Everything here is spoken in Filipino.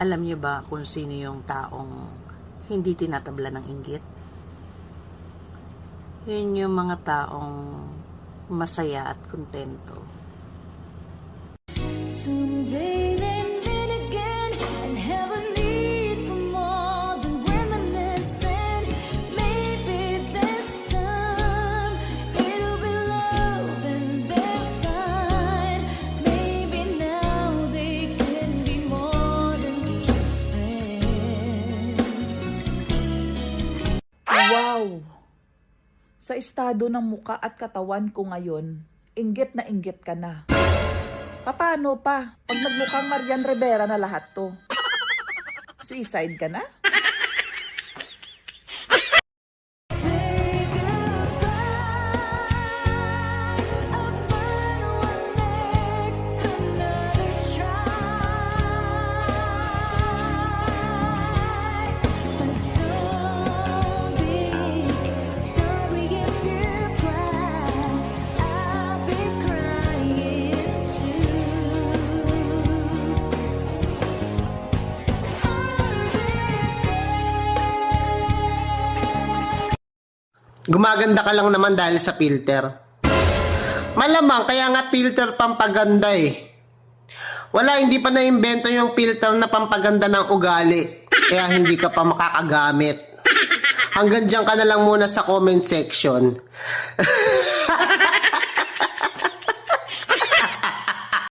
Alam niyo ba kung sino yung taong hindi tinatabla ng inggit? Yun yung mga taong masaya at kontento. Someday they meet again and have a need for more than reminiscing. Maybe this time it'll be love and they're fine. Maybe now they can be more than just friends. Wow! Sa estado ng muka at katawan ko ngayon, inggit na inggit ka na. Paano pa? Pag nagmukhang Marian Rivera na lahat to. Suicide ka na? Say goodbye. I'll burn one make another try. But don't be sorry if you cry. I'll be crying too. Gumaganda ka lang naman dahil sa filter. Malamang kaya nga filter pampaganda eh. Wala, hindi pa naimbento yung filter na pampaganda ng ugali. Kaya hindi ka pa makakagamit. Hanggang dyan ka na lang muna sa comment section.